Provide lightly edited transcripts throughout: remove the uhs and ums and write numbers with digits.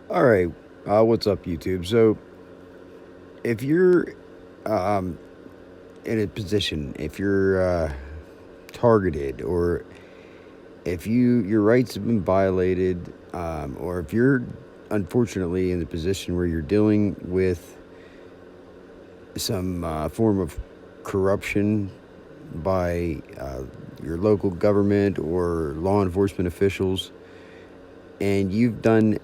All right, what's up, YouTube? So, if you're um, in a position, if you're targeted, or if your rights have been violated, or if you're unfortunately in the position where you're dealing with some form of corruption by your local government or law enforcement officials, and you've done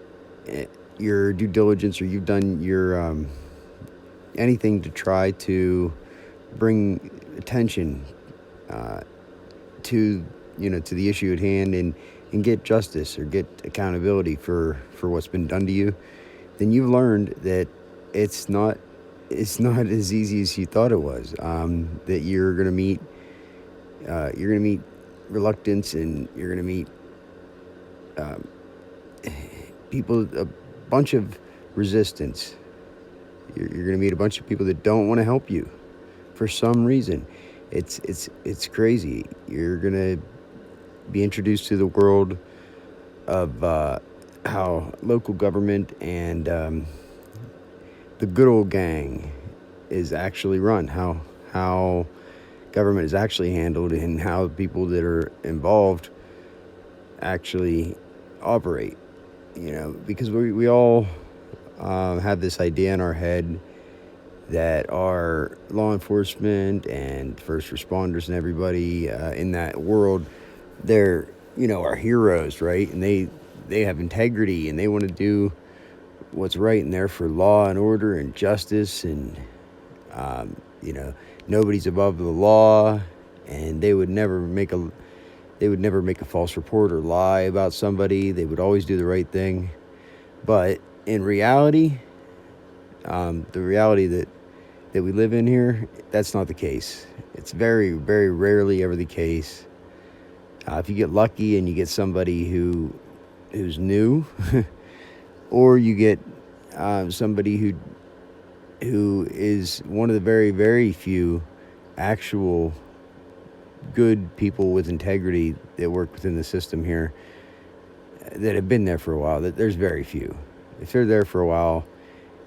uh, your due diligence, or you've done your anything to try to bring attention uh, to to the issue at hand, and get justice or get accountability for what's been done to you, then you've learned that it's not it's not as easy as you thought it was. That you're gonna meet reluctance, and you're gonna meet um, people, a bunch of resistance. You're gonna meet a bunch of people that don't want to help you for some reason. It's crazy. You're gonna be introduced to the world of how local government and the good old gang is actually run. How government is actually handled, and how people that are involved actually operate. Because we all have this idea in our head that our law enforcement and first responders and everybody in that world, they're our heroes, right? And they have integrity, and they want to do what's right, and they're for law and order and justice, and um, you know nobody's above the law, and they would never make a false report or lie about somebody. They would always do the right thing. But in reality, the reality that we live in here, that's not the case. It's very, very rarely ever the case. If you get lucky and you get somebody who's new, or you get somebody who is one of the very, very few actual good people with integrity that work within the system here, that have been there for a while. That there's very few. If they're there for a while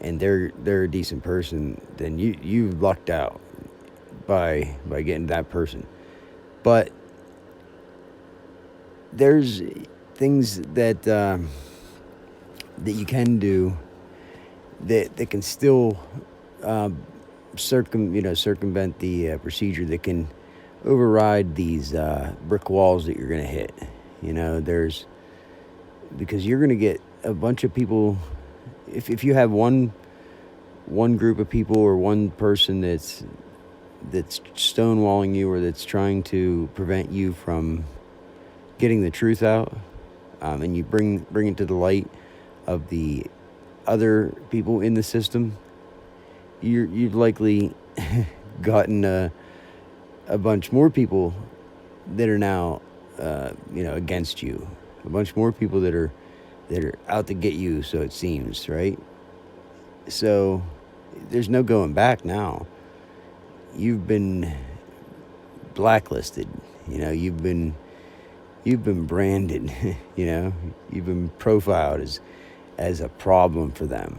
and they're a decent person, then you lucked out by getting that person. But there's things that you can do that can still circumvent the procedure, that can override these brick walls that you're going to hit. There's because you're going to get a bunch of people. If you have one group of people, or one person that's stonewalling you, or that's trying to prevent you from getting the truth out, and you bring it to the light of the other people in the system, you've likely gotten a bunch more people that are now against you, a bunch more people that are out to get you, so it seems, right? So there's no going back now. You've been blacklisted. You've been branded. You've been profiled as a problem for them,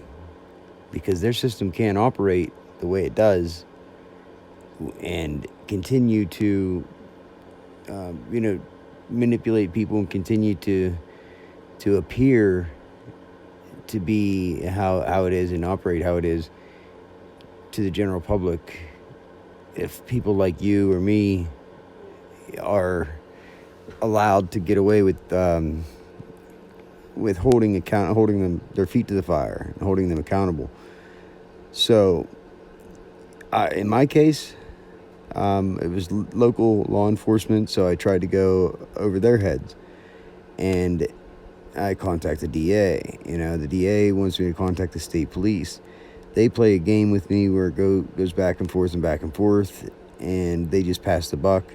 because their system can't operate the way it does and continue to manipulate people, and continue to appear to be how it is, and operate how it is to the general public, if people like you or me are allowed to get away with holding them their feet to the fire, and holding them accountable. So, in my case, it was local law enforcement, so I tried to go over their heads, and I contacted the DA. The DA wants me to contact the state police. They play a game with me where it goes back and forth and back and forth, and they just pass the buck.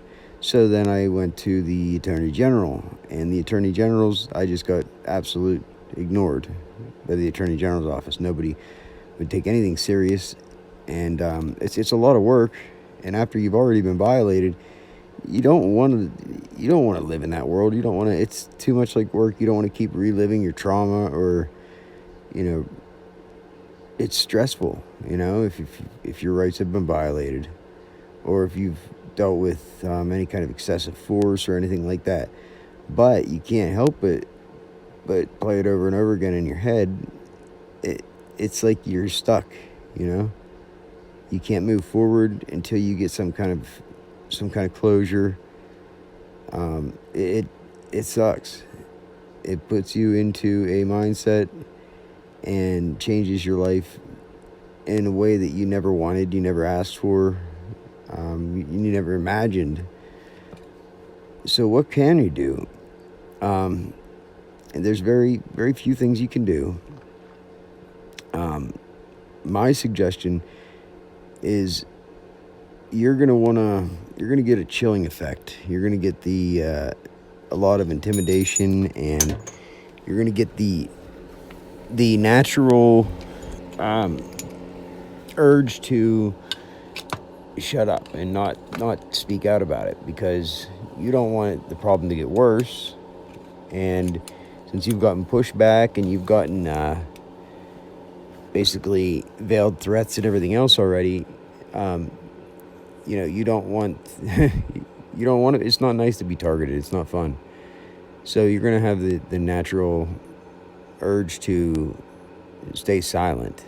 So then I went to the Attorney General, and the Attorney General's, I just got absolute ignored by the Attorney General's office. Nobody would take anything serious, and it's a lot of work. And after you've already been violated, you don't want to live in that world. You don't want to. It's too much like work. You don't want to keep reliving your trauma, or you know, it's stressful, if your rights have been violated, or if you've dealt with any kind of excessive force or anything like that. But you can't help it but play it over and over again in your head. It's like you're stuck, you know. You can't move forward until you get some kind of closure. It sucks. It puts you into a mindset and changes your life in a way that you never wanted, you never asked for, you never imagined. So what can you do? And there's very, very few things you can do. My suggestion is you're gonna get a chilling effect. You're gonna get a lot of intimidation, and you're gonna get the natural urge to shut up and not speak out about it, because you don't want the problem to get worse. And since you've gotten pushback and you've gotten basically veiled threats and everything else already, you don't want you don't want it. It's not nice to be targeted. It's not fun. So you're gonna have the natural urge to stay silent,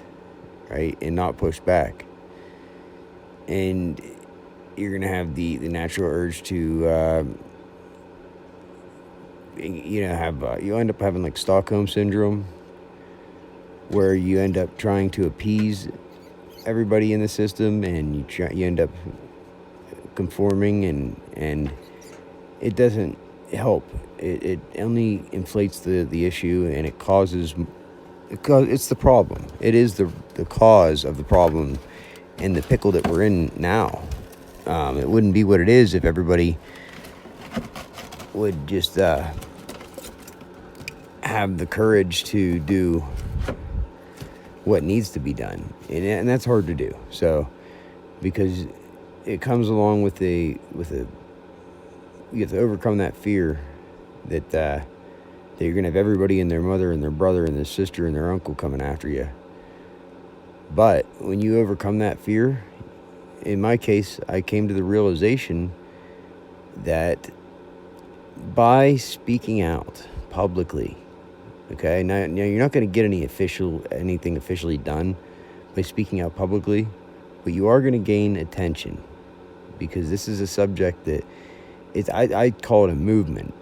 right, and not push back. And you're gonna have the natural urge to you'll end up having like Stockholm syndrome, where you end up trying to appease everybody in the system, and you end up conforming, and it doesn't help. It only inflates the issue, and it's the problem. It is the cause of the problem and the pickle that we're in now. It wouldn't be what it is if everybody would just have the courage to do what needs to be done, and that's hard to do. So, because it comes along with you have to overcome that fear that you're gonna have everybody and their mother and their brother and their sister and their uncle coming after you. But when you overcome that fear, in my case, I came to the realization that by speaking out publicly, okay, now you're not going to get anything officially done by speaking out publicly, but you are going to gain attention, because this is a subject that I call it a movement,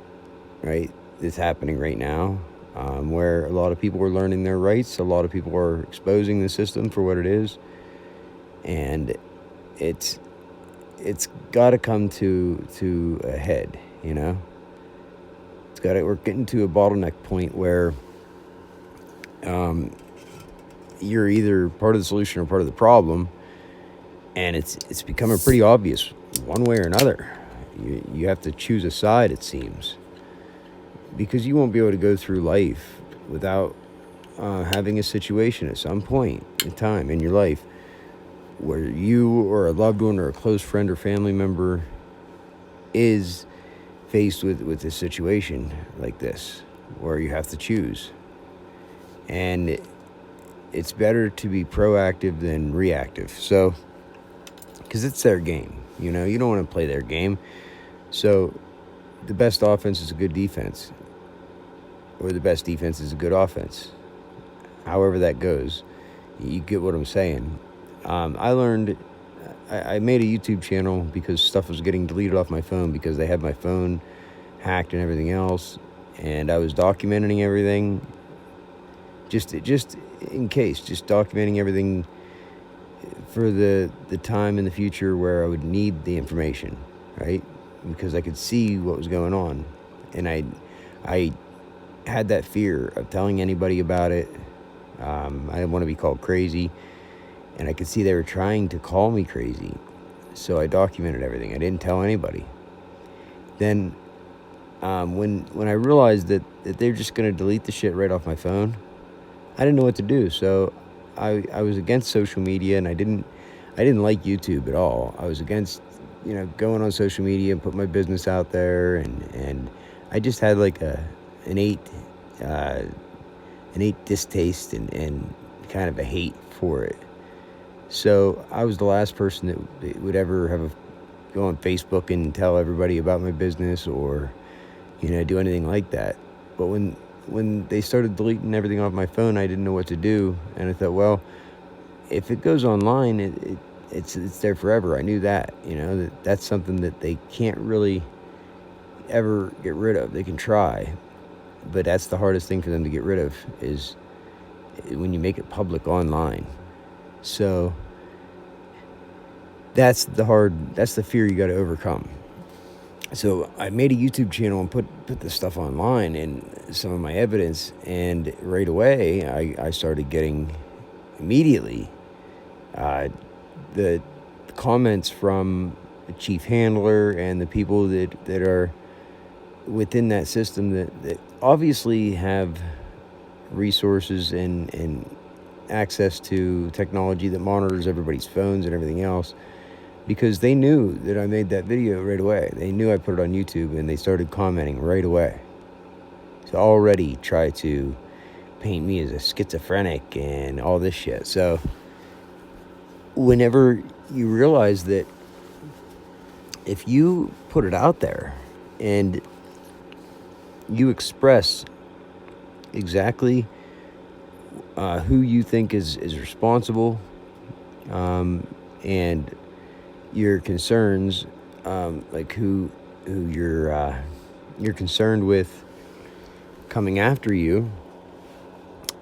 right? That's happening right now, where a lot of people are learning their rights. A lot of people are exposing the system for what it is, and it's got to come to a head, you know. We're getting to a bottleneck point where you're either part of the solution or part of the problem, and it's becoming pretty obvious one way or another. You have to choose a side, it seems, because you won't be able to go through life without having a situation at some point in time in your life where you or a loved one or a close friend or family member is faced with a situation like this, where you have to choose. And it's better to be proactive than reactive. So, because it's their game, you don't want to play their game. So the best offense is a good defense, or the best defense is a good offense. However that goes, you get what I'm saying. I learned, I made a YouTube channel because stuff was getting deleted off my phone, because they had my phone hacked and everything else, and I was documenting everything, just in case, just documenting everything for the time in the future where I would need the information, right? Because I could see what was going on, and I had that fear of telling anybody about it. I didn't want to be called crazy, and I could see they were trying to call me crazy, so I documented everything. I didn't tell anybody. Then when I realized that they're just going to delete the shit right off my phone, I didn't know what to do. So I was against social media, and I didn't like YouTube at all. I was against going on social media and put my business out there, and I just had like an innate innate distaste and kind of a hate for it. So I was the last person that would ever go on Facebook and tell everybody about my business or, do anything like that. But when they started deleting everything off my phone, I didn't know what to do, and I thought, well, if it goes online, it's there forever. I knew that, that's something that they can't really ever get rid of. They can try, but that's the hardest thing for them to get rid of, is when you make it public online. So that's the fear you got to overcome. So I made a YouTube channel and put this stuff online and some of my evidence, and right away I started getting immediately the comments from the chief handler and the people that are within that system that obviously have resources and access to technology that monitors everybody's phones and everything else, because they knew that I made that video right away. They knew I put it on YouTube, and they started commenting right away. So already try to paint me as a schizophrenic and all this shit. So whenever you realize that if you put it out there and you express exactly who you think is responsible, and your concerns, like who you're concerned with coming after you,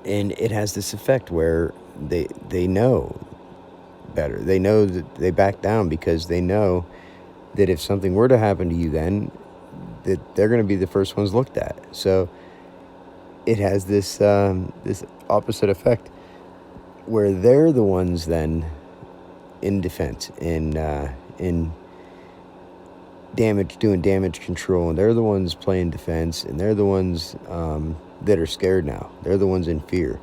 and it has this effect where they know better. They know that they back down because they know that if something were to happen to you, then that they're going to be the first ones looked at. So it has this opposite effect where they're the ones then in defense, in doing damage control, and they're the ones playing defense, and they're the ones that are scared now. They're the ones in fear,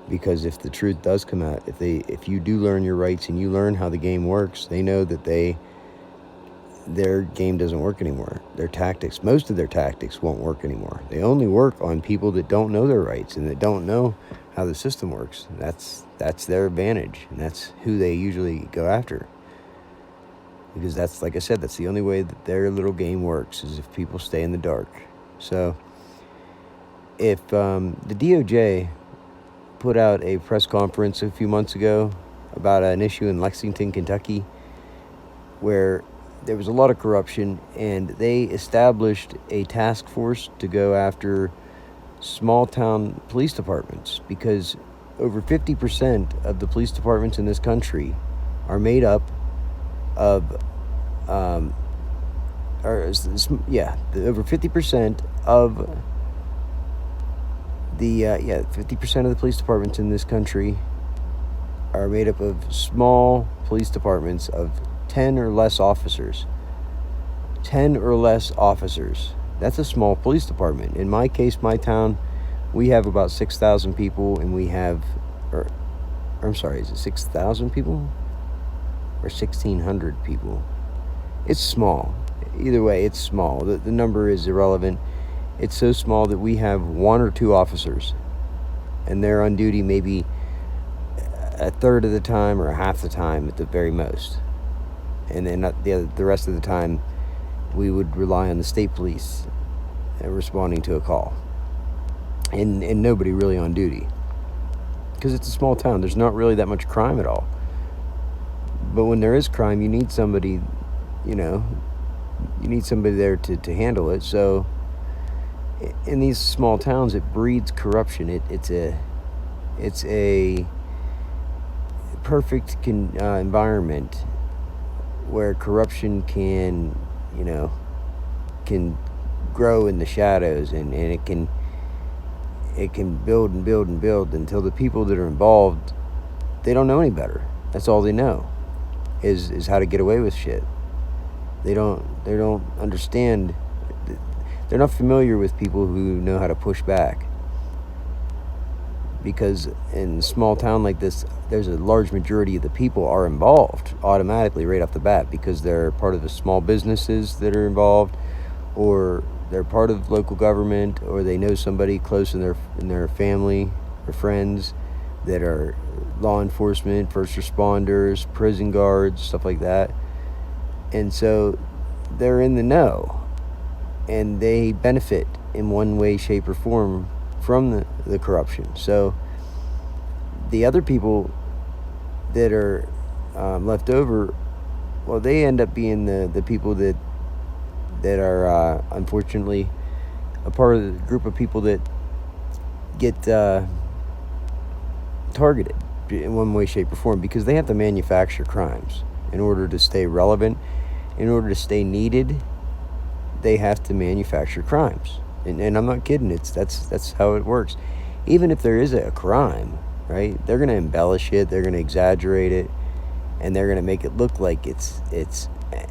because if the truth does come out, if you do learn your rights and you learn how the game works, they know that their game doesn't work anymore. Most of their tactics won't work anymore. They only work on people that don't know their rights and that don't know how the system works. That's their advantage, and that's who they usually go after. Because that's, like I said, that's the only way that their little game works, is if people stay in the dark. So if the DOJ put out a press conference a few months ago about an issue in Lexington, Kentucky, where there was a lot of corruption, and they established a task force to go after small town police departments, because over 50% of the police departments in this country are made up of over 50% of the 50% of the police departments in this country are made up of small police departments of 10 or less officers. 10 or less officers. That's a small police department. In my case, my town, we have about 6,000 people, and we have, is it 6,000 people? Or 1,600 people? It's small. Either way, it's small. The number is irrelevant. It's so small that we have one or two officers, and they're on duty maybe a third of the time or half the time at the very most. And then the rest of the time, we would rely on the state police responding to a call. And nobody really on duty. Because it's a small town. There's not really that much crime at all. But when there is crime, you need somebody, you need somebody there to handle it. So in these small towns, it breeds corruption. It's a perfect environment where corruption can grow in the shadows, and it can build and build and build until the people that are involved, they don't know any better. That's all they know is how to get away with shit. They don't understand. They're not familiar with people who know how to push back. Because in a small town like this, there's a large majority of the people are involved automatically right off the bat, because they're part of the small businesses that are involved, or they're part of local government, or they know somebody close in their family or friends that are law enforcement, first responders, prison guards, stuff like that. And so they're in the know, and they benefit in one way, shape, or form from the corruption. So the other people that are left over, well, they end up being the people that are unfortunately a part of the group of people that get targeted in one way, shape, or form, because they have to manufacture crimes in order to stay relevant, in order to stay needed. They have to manufacture crimes, and I'm not kidding. That's how it works. Even if there is a crime, right? They're gonna embellish it. They're gonna exaggerate it, and they're gonna make it look like it's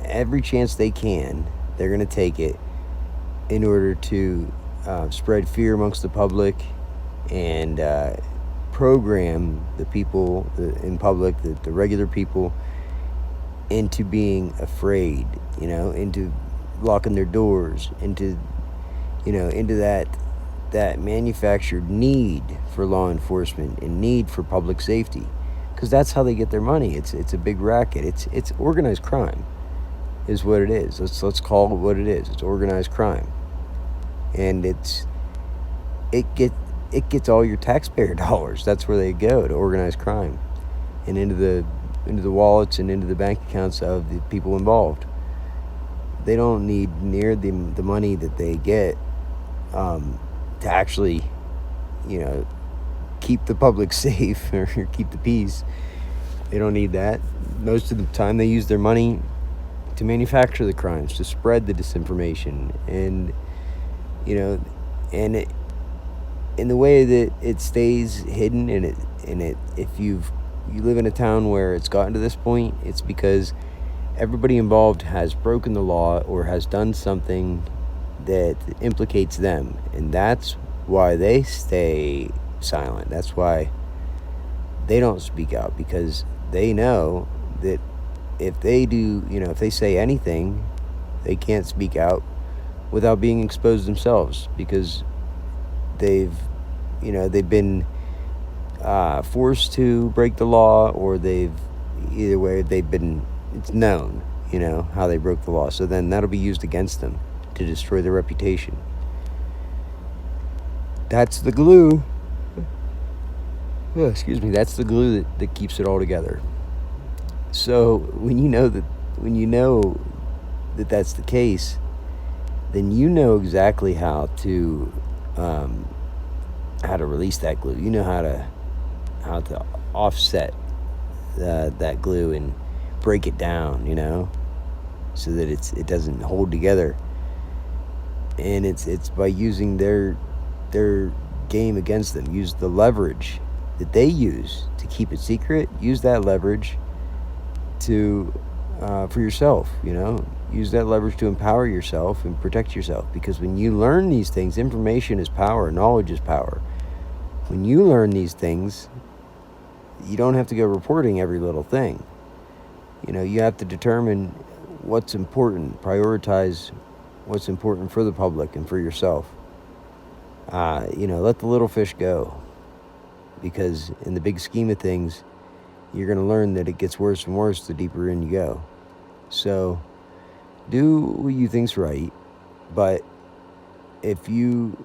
every chance they can. They're gonna take it in order to spread fear amongst the public and program the people in public, the regular people, into being afraid, into locking their doors, into that manufactured need for law enforcement and need for public safety, because that's how they get their money. It's a big racket. It's organized crime is what it is. Let's call it what it is. It's organized crime, and it gets all your taxpayer dollars. That's where they go, to organized crime, and into the wallets and into the bank accounts of the people involved. They don't need near the money that they get to actually, keep the public safe or keep the peace. They don't need that. Most of the time, they use their money to manufacture the crimes, to spread the disinformation, and in the way that it stays hidden, if you live in a town where it's gotten to this point, it's because everybody involved has broken the law or has done something that implicates them, and that's why they stay silent. That's why they don't speak out, because they know that if they do, if they say anything, they can't speak out without being exposed themselves, because they've been forced to break the law, or it's known, how they broke the law. So then that'll be used against them to destroy their reputation. That's the glue. Oh, excuse me. That's the glue that keeps it all together. So when you know that that's the case, then you know exactly how to release that glue. You know how to offset that glue and break it down, so that it doesn't hold together. And it's by using their game against them. Use the leverage that they use to keep it secret. Use that leverage to for yourself. Use that leverage to empower yourself and protect yourself. Because when you learn these things, information is power, knowledge is power. When you learn these things, you don't have to go reporting every little thing. You have to determine what's important, prioritize what's important for the public and for yourself. Let the little fish go, because in the big scheme of things, you're going to learn that it gets worse and worse the deeper in you go. So do what you think's right, but if you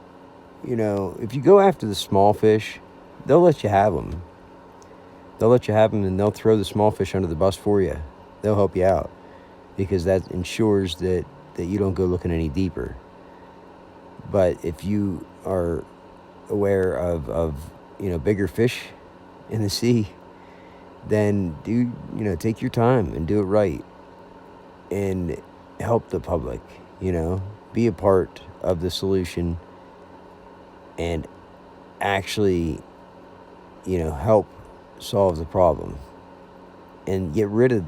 go after the small fish, they'll let you have them. They'll let you have them, and they'll throw the small fish under the bus for you. They'll help you out, because that ensures that you don't go looking any deeper. But if you are aware of bigger fish in the sea, then take your time and do it right, and help the public. Be a part of the solution, and actually help solve the problem, and get rid of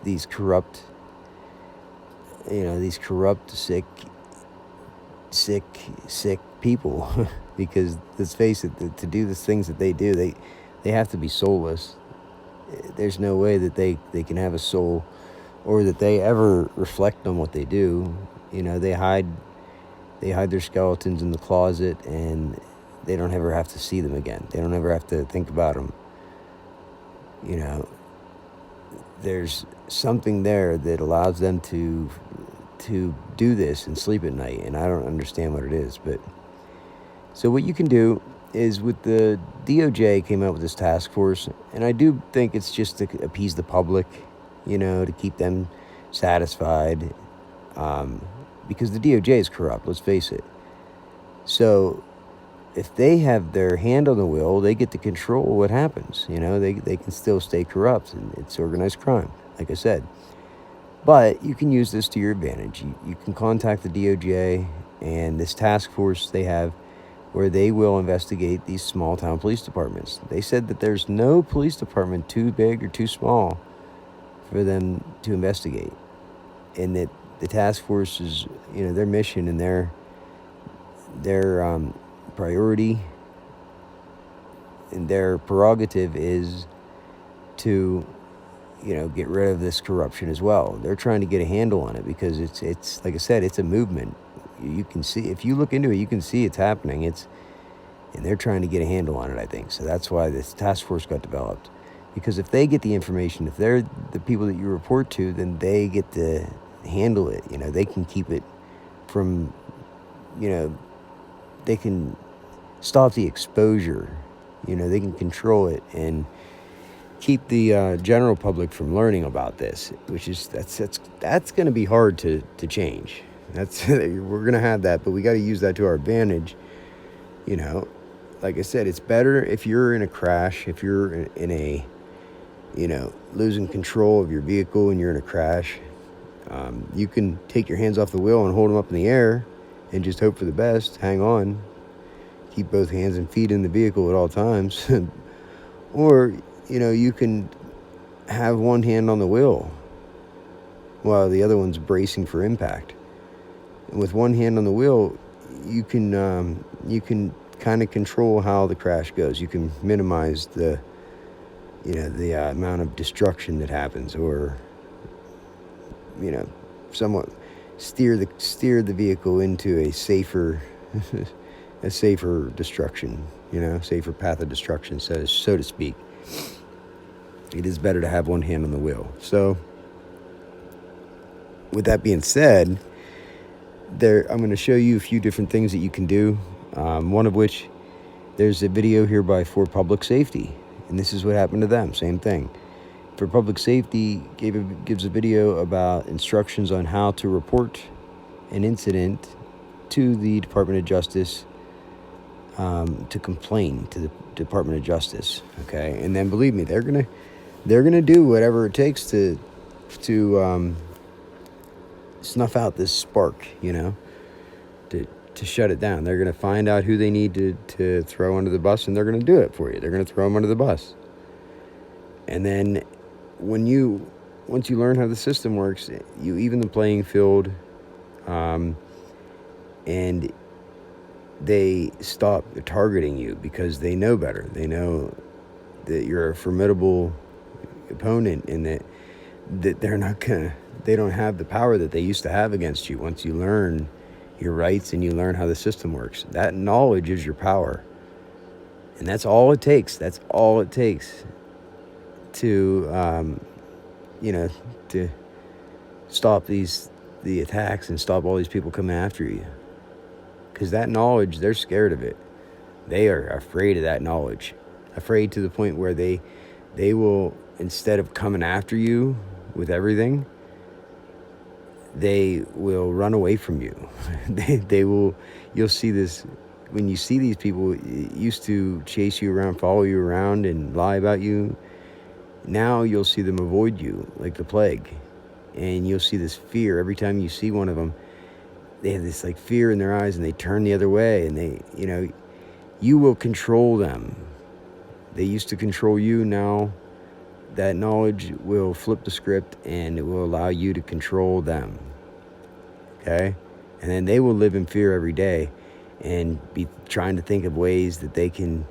these corrupt, sick people. Because let's face it, to do the things that they do, they have to be soulless. There's no way that they can have a soul, or that they ever reflect on what they do. They hide They hide their skeletons in the closet, and they don't ever have to see them again. They don't ever have to think about them. You know, there's something there that allows them to do this and sleep at night, and I don't understand what it is. But so what you can do is, with the DOJ came out with this task force, and I do think it's just to appease the public, you know, to keep them satisfied, because the DOJ is corrupt, let's face it. So if they have their hand on the wheel, they get to control what happens. You know, they can still stay corrupt, and it's organized crime, like I said. But you can use this to your advantage. You can contact the DOJ and this task force they have, where they will investigate these small town police departments. They said that there's no police department too big or too small for them to investigate, and that the task force is, you know, their mission and their priority and their prerogative is to, you know, get rid of this corruption as well. They're trying to get a handle on it, because it's like I said, it's a movement. You can see, if you look into it, you can see it's happening. And they're trying to get a handle on it, I think. So that's why this task force got developed. Because if they get the information, if they're the people that you report to, then they get to handle it. You know, they can keep it from, you know, they can stop the exposure. You know, they can control it and keep the general public from learning about this, which is that's going to be hard to change. We're going to have that, but we got to use that to our advantage. You know, like I said, it's better if you're in a crash, if you're in a, you know, losing control of your vehicle and you're in a crash. You can take your hands off the wheel and hold them up in the air and just hope for the best. Hang on. Keep both hands and feet in the vehicle at all times. Or, you know, you can have one hand on the wheel while the other one's bracing for impact. And with one hand on the wheel, you can kind of control how the crash goes. You can minimize the, you know, the amount of destruction that happens, or, you know, somewhat steer the vehicle into a safer destruction, you know, safer path of destruction, so to speak. It is better to have one hand on the wheel. So with that being said, I'm going to show you a few different things that you can do. One of which, there's a video here by For Public Safety, and this is what happened to them. Same thing. For Public Safety gives a video about instructions on how to report an incident to the Department of Justice, to complain to the Department of Justice. Okay, and then believe me, they're gonna do whatever it takes to snuff out this spark, you know, to shut it down. They're going to find out who they need to throw under the bus, and they're going to do it for you. They're going to throw them under the bus. And then once you learn how the system works, you even the playing field, and they stop targeting you because they know better. They know that you're a formidable opponent, and that they don't have the power that they used to have against you. Once you learn your rights and you learn how the system works, that knowledge is your power. And that's all it takes. That's all it takes to, you know, to stop the attacks and stop all these people coming after you. Because that knowledge, they're scared of it. They are afraid of that knowledge. Afraid to the point where they will, instead of coming after you with everything, they will run away from you. You'll see this, when you see these people used to chase you around, follow you around, and lie about you. Now you'll see them avoid you like the plague. And you'll see this fear every time you see one of them. They have this like fear in their eyes, and they turn the other way, and they, you know, you will control them. They used to control you. Now that knowledge will flip the script, and it will allow you to control them. Okay? And then they will live in fear every day and be trying to think of ways that they can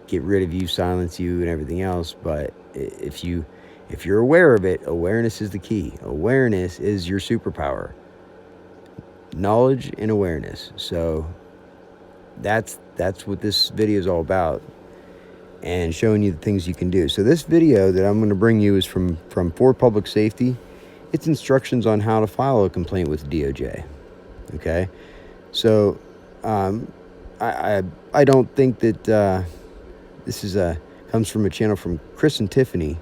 get rid of you, silence you, and everything else. But if you're aware of it, awareness is the key. Awareness is your superpower. knowledge and awareness. So that's what this video is all about, and showing you the things you can do. So this video that I'm going to bring you is from For Public Safety. It's instructions on how to file a complaint with DOJ. Okay, so I don't think that this is comes from a channel from Chris and Tiffany,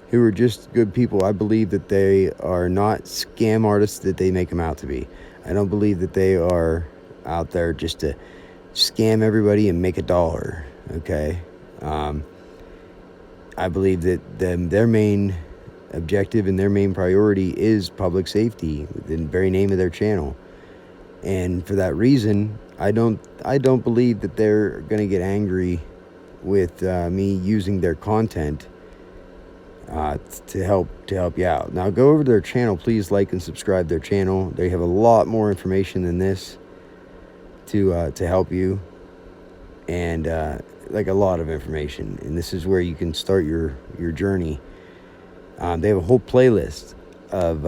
who are just good people. I believe that they are not scam artists that they make them out to be. I don't believe that they are out there just to scam everybody and make $1. Okay, I believe that their main objective and their main priority is public safety, the very name of their channel. And for that reason, I don't believe that they're going to get angry with me using their content to help you out. Now go over to their channel. Please like and subscribe their channel. They have a lot more information than this to help you, and like a lot of information. And this is where you can start your journey. They have a whole playlist of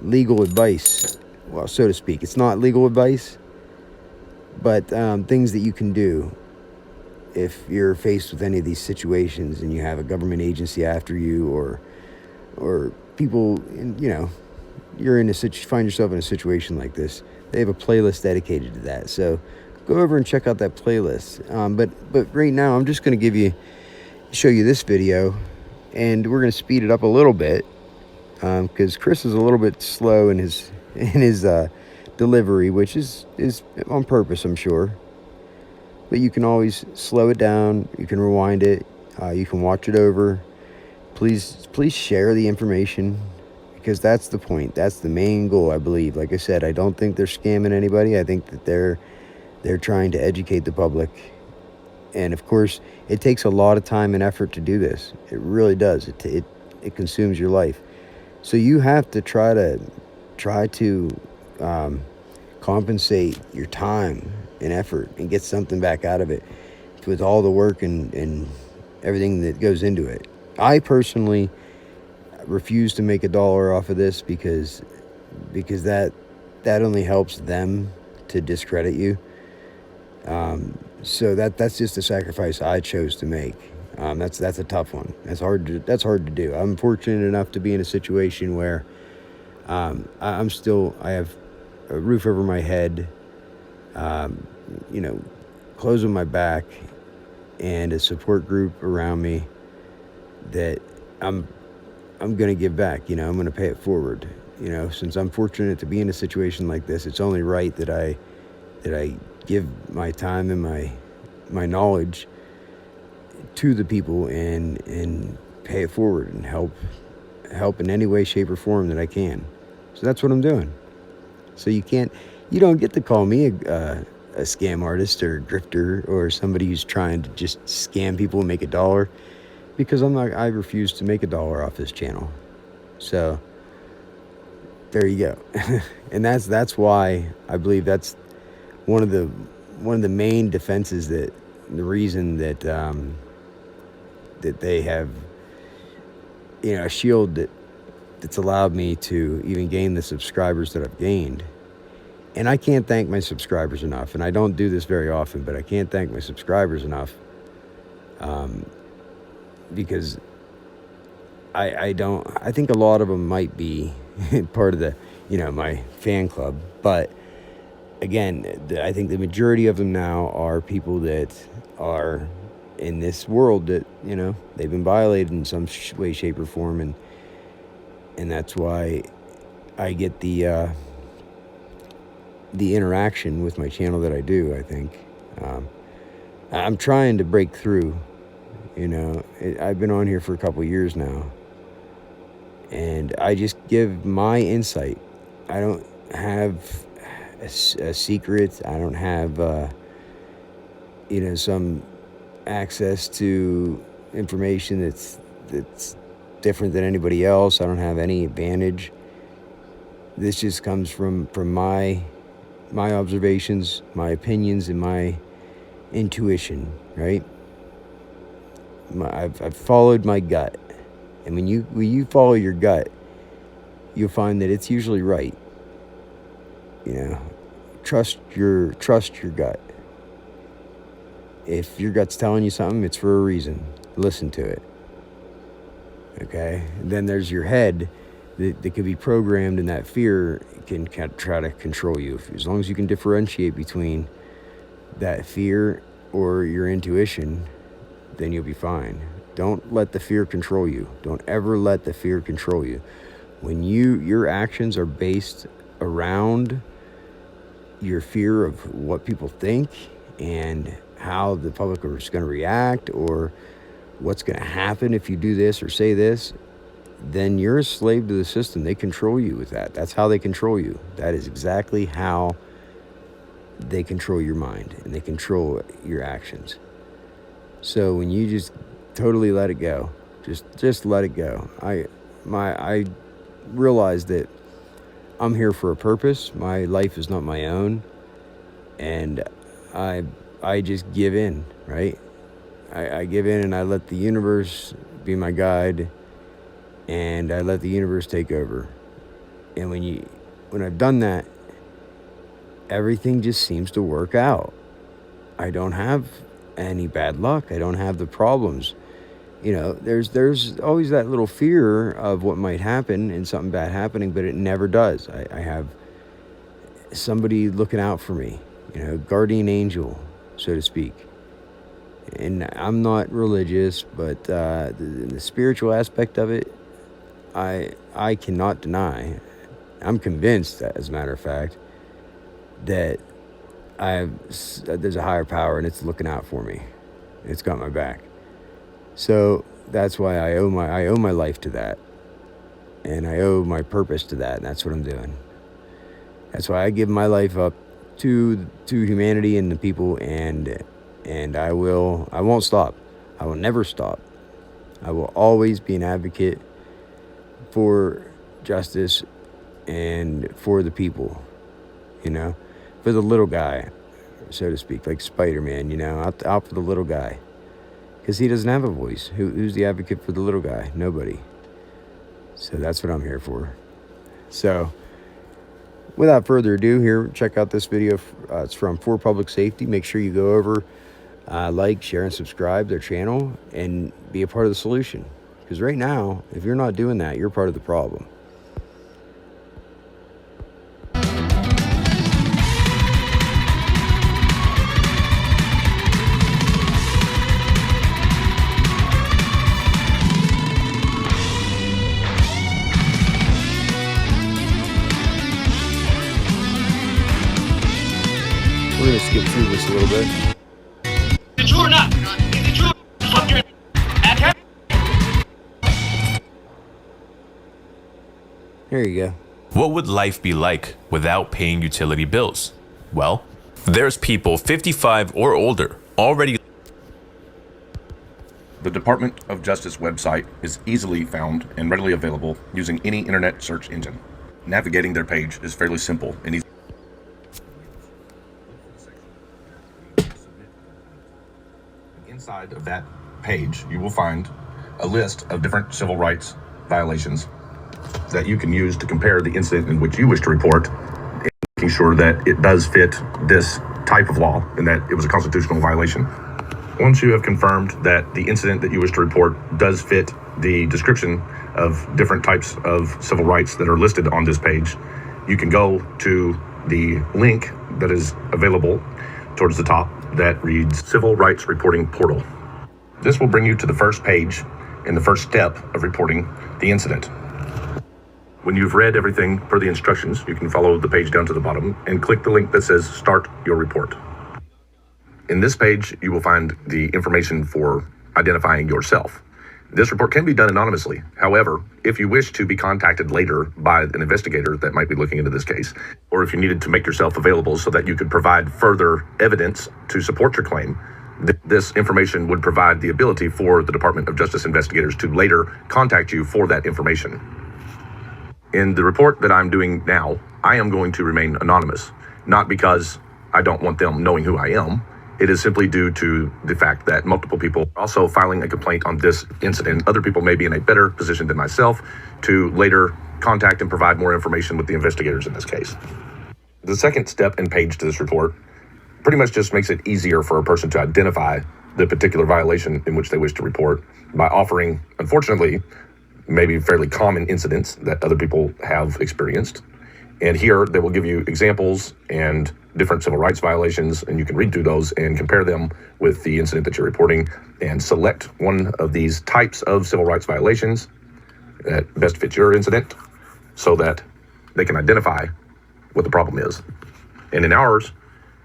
legal advice, well, so to speak. It's not legal advice, but things that you can do if you're faced with any of these situations and you have a government agency after you, or people, you're in find yourself in a situation like this. They have a playlist dedicated to that. So go over and check out that playlist. But right now I'm just going to show you this video, and we're going to speed it up a little bit because Chris is a little bit slow in his delivery, which is on purpose, I'm sure. But you can always slow it down. You can rewind it. You can watch it over. Please share the information, because that's the point. That's the main goal, I believe. Like I said, I don't think they're scamming anybody. I think that they're trying to educate the public. And of course, it takes a lot of time and effort to do this. It really does. It consumes your life. So you have to try to compensate your time and effort and get something back out of it with all the work and everything that goes into it. I personally refuse to make $1 off of this because that only helps them to discredit you. So that's just a sacrifice I chose to make. That's a tough one. That's hard to do. I'm fortunate enough to be in a situation where I have a roof over my head, clothes on my back, and a support group around me that I'm going to give back. I'm going to pay it forward. Since I'm fortunate to be in a situation like this, it's only right that I give my time and my knowledge to the people and pay it forward and help in any way, shape, or form that I can. So that's what I'm doing. So you don't get to call me a scam artist or a grifter or somebody who's trying to just scam people and make $1, because I refuse to make $1 off this channel. So there you go. And that's why I believe that's one of the main defenses, that the reason that that they have a shield that's allowed me to even gain the subscribers that I've gained. And I can't thank my subscribers enough, and I don't do this very often, but I can't thank my subscribers enough, because I think a lot of them might be part of the my fan club, but again, I think the majority of them now are people that are in this world that they've been violated in some way, shape, or form, and that's why I get the interaction with my channel that I do. I think I'm trying to break through. I've been on here for a couple years now, and I just give my insight. I don't have a secret. I don't have some access to information that's different than anybody else. I don't have any advantage. This just comes from my observations, my opinions, and my intuition, right? I've followed my gut, and when you follow your gut, you'll find that it's usually right. You know, trust your gut. If your gut's telling you something, it's for a reason. Listen to it. Okay? And then there's your head that could be programmed, and that fear can try to control you. As long as you can differentiate between that fear or your intuition, then you'll be fine. Don't let the fear control you. Don't ever let the fear control you. When your actions are based around your fear of what people think and how the public is going to react, or what's going to happen if you do this or say this, then you're a slave to the system. They control you with that. That's how they control you. That is exactly how they control your mind, and they control your actions. So when you just totally let it go, just let it go. I realize that I'm here for a purpose. My life is not my own, and I just give in, right? I give in, and I let the universe be my guide, and I let the universe take over. And when I've done that, everything just seems to work out. I don't have any bad luck. I don't have the problems. You know, there's always that little fear of what might happen and something bad happening, but it never does. I have somebody looking out for me, you know, guardian angel, so to speak. And I'm not religious, but the spiritual aspect of it, I cannot deny. I'm convinced, as a matter of fact, that there's a higher power, and it's looking out for me. It's got my back. So that's why I owe my life to that, and I owe my purpose to that, and that's what I'm doing. That's why I give my life up to humanity and the people, and I won't stop. I will never stop. I will always be an advocate for justice and for the people, you know, for the little guy, so to speak, like Spider-Man, you know, out for the little guy. Because he doesn't have a voice. Who's the advocate for the little guy? Nobody. So that's what I'm here for. So without further ado, here, check out this video. It's from For Public Safety. Make sure you go over, like, share, and subscribe their channel and be a part of the solution. Because right now, if you're not doing that, you're part of the problem. We're going to skip through this a little bit. True or not? True. There you go. What would life be like without paying utility bills? Well, there's people 55 or older already. The Department of Justice website is easily found and readily available using any internet search engine. Navigating their page is fairly simple and easy. Inside of that page, you will find a list of different civil rights violations that you can use to compare the incident in which you wish to report, and making sure that it does fit this type of law and that it was a constitutional violation. Once you have confirmed that the incident that you wish to report does fit the description of different types of civil rights that are listed on this page, you can go to the link that is available towards the top that reads Civil Rights Reporting Portal. This will bring you to the first page and the first step of reporting the incident. When you've read everything per the instructions, you can follow the page down to the bottom and click the link that says Start Your Report. In this page, you will find the information for identifying yourself. This report can be done anonymously. However, if you wish to be contacted later by an investigator that might be looking into this case, or if you needed to make yourself available so that you could provide further evidence to support your claim, this information would provide the ability for the Department of Justice investigators to later contact you for that information. In the report that I'm doing now, I am going to remain anonymous, not because I don't want them knowing who I am. It is simply due to the fact that multiple people are also filing a complaint on this incident. Other people may be in a better position than myself to later contact and provide more information with the investigators in this case. The second step and page to this report pretty much just makes it easier for a person to identify the particular violation in which they wish to report by offering, unfortunately, maybe fairly common incidents that other people have experienced. And here they will give you examples and different civil rights violations, and you can read through those and compare them with the incident that you're reporting and select one of these types of civil rights violations that best fits your incident so that they can identify what the problem is. And in ours,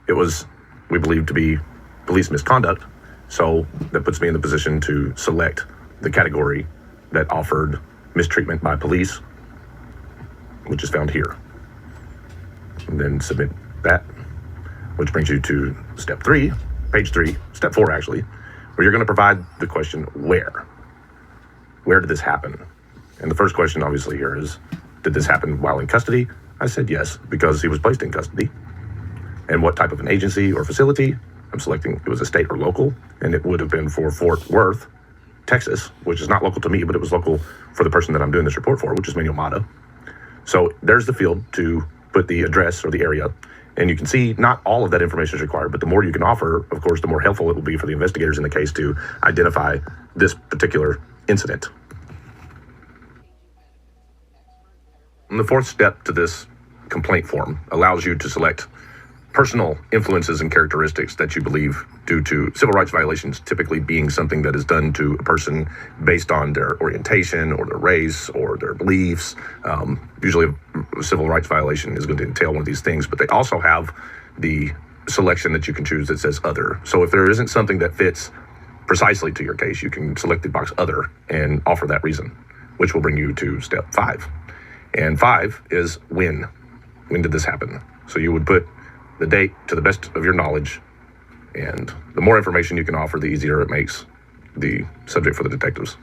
it was, we believe, to be police misconduct. So that puts me in the position to select the category that offered mistreatment by police, which is found here. And then submit that, which brings you to step 3, page 3, step 4 actually, where you're going to provide the question, where? Where did this happen? And the first question obviously here is, did this happen while in custody? I said yes, because he was placed in custody. And what type of an agency or facility? I'm selecting, it was a state or local, and it would have been for Fort Worth, Texas, which is not local to me, but it was local for the person that I'm doing this report for, which is Manuel Mata. So there's the field to put the address or the area. And you can see not all of that information is required, but the more you can offer, of course, the more helpful it will be for the investigators in the case to identify this particular incident. And the fourth step to this complaint form allows you to select personal influences and characteristics that you believe due to civil rights violations typically being something that is done to a person based on their orientation or their race or their beliefs. Usually a civil rights violation is going to entail one of these things, but they also have the selection that you can choose that says other. So if there isn't something that fits precisely to your case, you can select the box other and offer that reason, which will bring you to step 5. And 5 is when. When did this happen? So you would put the date to the best of your knowledge, and the more information you can offer, the easier it makes the subject for the detectives.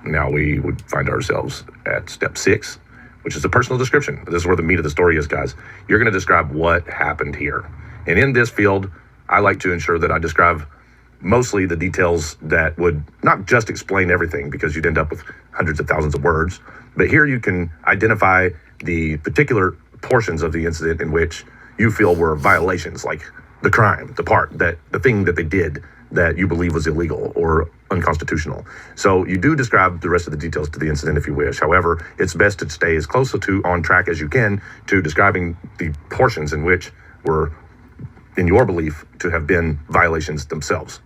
Now we would find ourselves at step 6, which is the personal description. This is where the meat of the story is, guys. You're going to describe what happened here. And in this field, I like to ensure that I describe mostly the details that would not just explain everything, because you'd end up with hundreds of thousands of words, but here you can identify the particular portions of the incident in which you feel were violations, like the crime, the thing that they did that you believe was illegal or unconstitutional. So you do describe the rest of the details to the incident if you wish. However, it's best to stay as close to on track as you can to describing the portions in which were, in your belief, to have been violations themselves.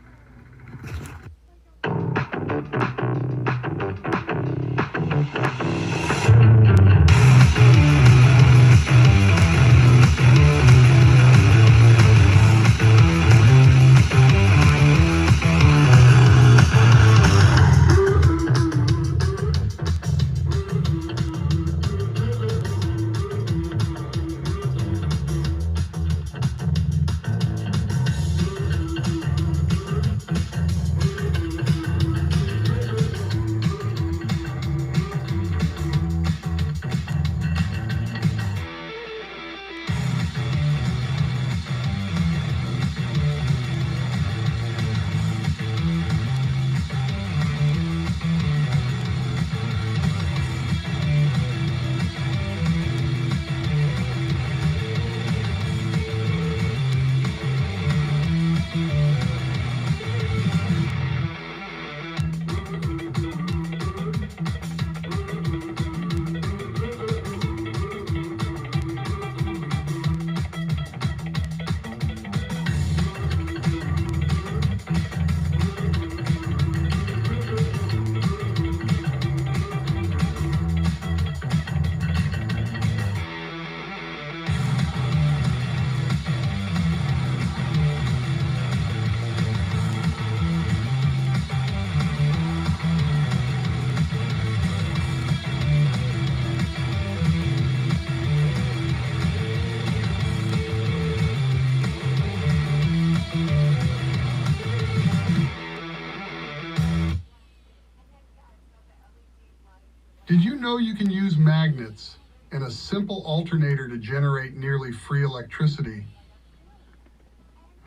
Did you know you can use magnets and a simple alternator to generate nearly free electricity?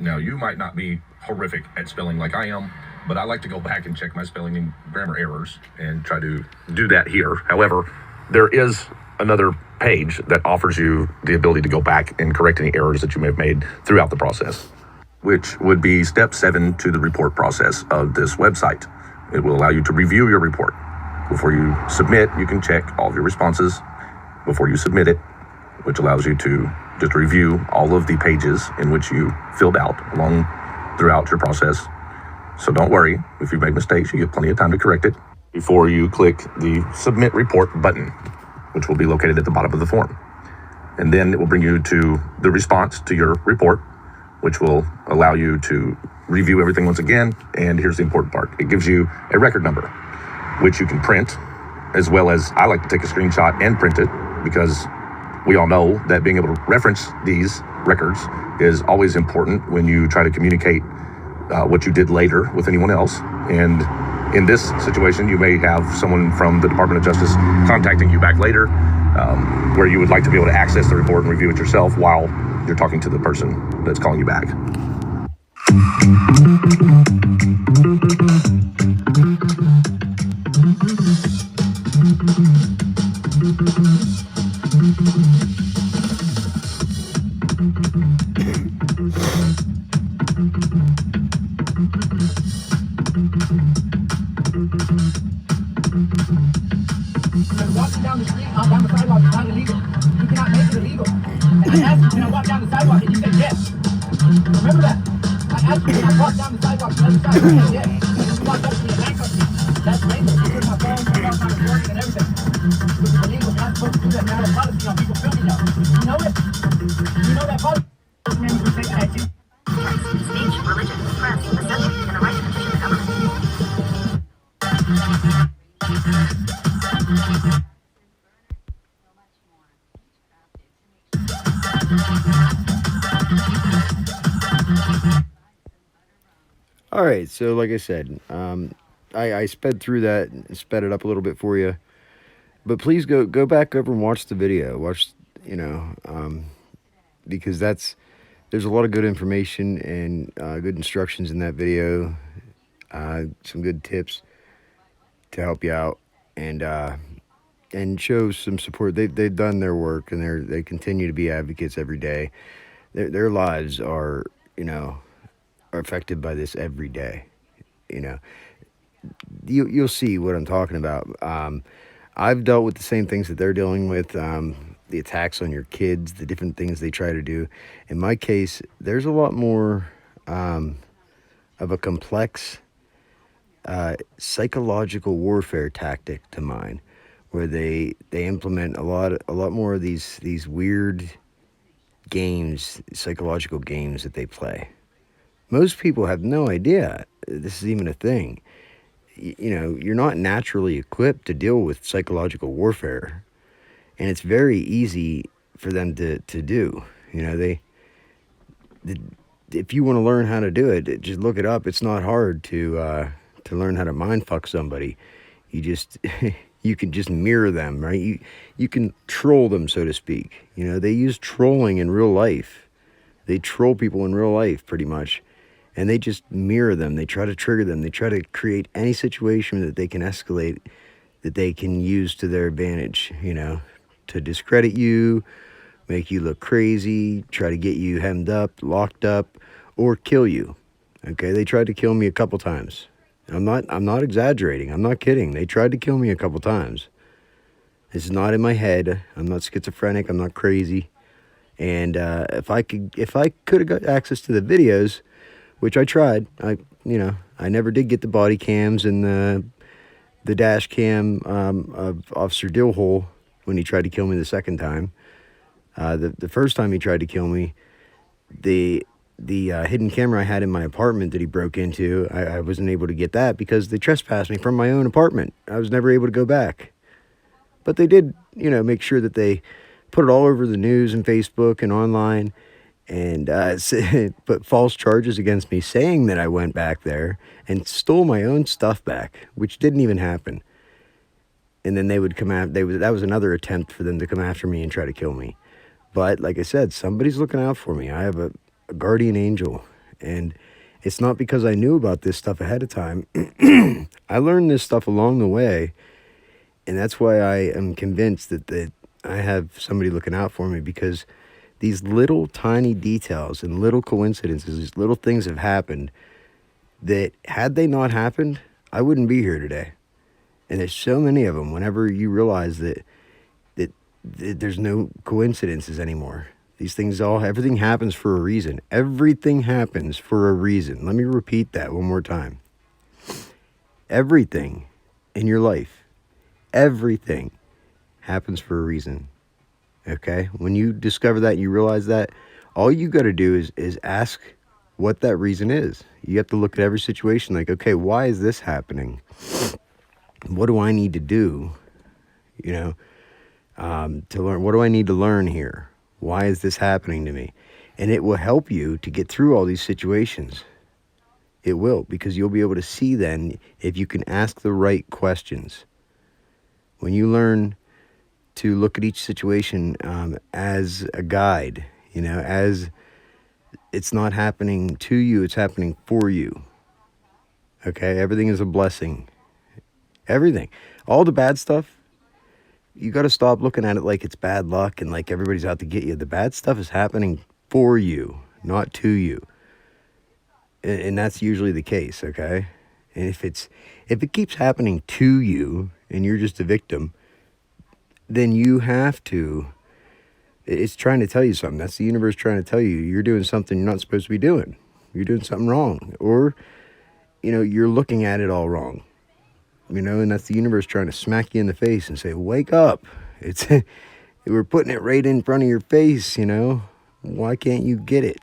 Now, you might not be horrific at spelling like I am, but I like to go back and check my spelling and grammar errors and try to do that here. However, there is another page that offers you the ability to go back and correct any errors that you may have made throughout the process, which would be step 7 to the report process of this website. It will allow you to review your report. Before you submit, you can check all of your responses before you submit it, which allows you to just review all of the pages in which you filled out along throughout your process. So don't worry, if you make mistakes, you get plenty of time to correct it before you click the submit report button, which will be located at the bottom of the form. And then it will bring you to the response to your report, which will allow you to review everything once again. And here's the important part. It gives you a record number, which you can print, as well as I like to take a screenshot and print it, because we all know that being able to reference these records is always important when you try to communicate what you did later with anyone else. And in this situation, you may have someone from the Department of Justice contacting you back later, where you would like to be able to access the report and review it yourself while you're talking to the person that's calling you back. Walking down the street, down the sidewalk is not illegal. You cannot make it illegal. And I asked you, can I walk down the sidewalk? And you said yes. Remember that. I asked you, can I walk down the sidewalk to the other side? You said yes. And you walked up to me and handcuffed me. That's racist. You took my phone, turned off my recording and everything. Which is illegal. You're not supposed to do that. You have a policy on people filming you. You know it? You know that policy? Man, you can take that at you. Speech, religion, press, assembly, and the right to petition the government. All right, so like I said, I sped through that, sped it up a little bit for you, but please go back over and watch the video. Watch, because there's a lot of good information and good instructions in that video, some good tips to help you out, and show some support. They've done their work, and they continue to be advocates every day. Their lives are are affected by this every day. You'll see what I'm talking about. I've dealt with the same things that they're dealing with, the attacks on your kids, the different things they try to do. In my case, there's a lot more of a complex psychological warfare tactic to mine, where they implement a lot more of these weird games, psychological games that they play. Most people have no idea this is even a thing. You're not naturally equipped to deal with psychological warfare, and it's very easy for them to do. If you want to learn how to do it, just look it up. It's not hard to learn how to mind fuck somebody. You can just mirror them, right? You can troll them, so to speak. They use trolling in real life. They troll people in real life, pretty much. And they just mirror them. They try to trigger them. They try to create any situation that they can escalate, that they can use to their advantage, to discredit you, make you look crazy, try to get you hemmed up, locked up, or kill you. Okay, they tried to kill me a couple times. I'm not exaggerating. I'm not kidding. They tried to kill me a couple times. This is not in my head. I'm not schizophrenic. I'm not crazy. And if I could have got access to the videos, which I tried, I never did get the body cams and the dash cam of Officer Dillhole when he tried to kill me the second time. The first time he tried to kill me, the hidden camera I had in my apartment that he broke into, I wasn't able to get that because they trespassed me from my own apartment. I was never able to go back. But they did, make sure that they put it all over the news and Facebook and online, and put false charges against me saying that I went back there and stole my own stuff back, which didn't even happen. And then they would come out. That was another attempt for them to come after me and try to kill me. But like I said, somebody's looking out for me. I have a guardian angel, and it's not because I knew about this stuff ahead of time. I learned this stuff along the way, and that's why I am convinced that I have somebody looking out for me, because these little tiny details and little coincidences, these little things have happened that, had they not happened, I wouldn't be here today. And there's so many of them. Whenever you realize that there's no coincidences anymore. These things everything happens for a reason. Everything happens for a reason. Let me repeat that one more time. Everything in your life, everything happens for a reason. Okay? When you discover that, you realize that, all you got to do is ask what that reason is. You have to look at every situation like, okay, why is this happening? What do I need to do? You know, to learn. What do I need to learn here? Why is this happening to me? And it will help you to get through all these situations. It will, because you'll be able to see then if you can ask the right questions. When you learn to look at each situation as a guide, as it's not happening to you, it's happening for you. Okay, everything is a blessing. Everything. All the bad stuff, you got to stop looking at it like it's bad luck and like everybody's out to get you. The bad stuff is happening for you, not to you. And that's usually the case, okay? And if it keeps happening to you and you're just a victim, then you have to, it's trying to tell you something. That's the universe trying to tell you you're doing something you're not supposed to be doing. You're doing something wrong. Or, you're looking at it all wrong. And that's the universe trying to smack you in the face and say, wake up. We're putting it right in front of your face, Why can't you get it?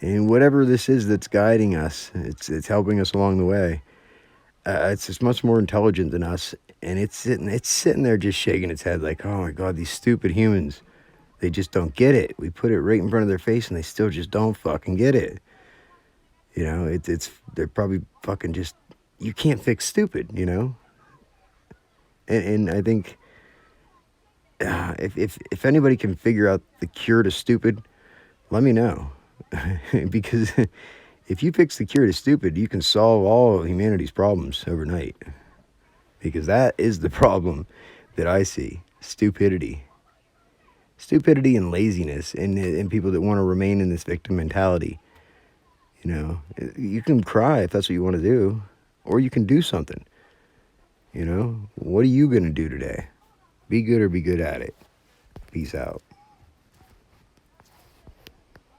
And whatever this is that's guiding us, it's helping us along the way. It's just much more intelligent than us. And it's sitting there just shaking its head like, oh my God, these stupid humans, they just don't get it. We put it right in front of their face and they still just don't fucking get it. They're probably fucking just, you can't fix stupid, And I think if anybody can figure out the cure to stupid, let me know. Because if you fix the cure to stupid, you can solve all of humanity's problems overnight. Because that is the problem that I see. Stupidity and laziness, and people that want to remain in this victim mentality. You can cry if that's what you want to do, or you can do something. What are you going to do today? Be good or be good at it. Peace out.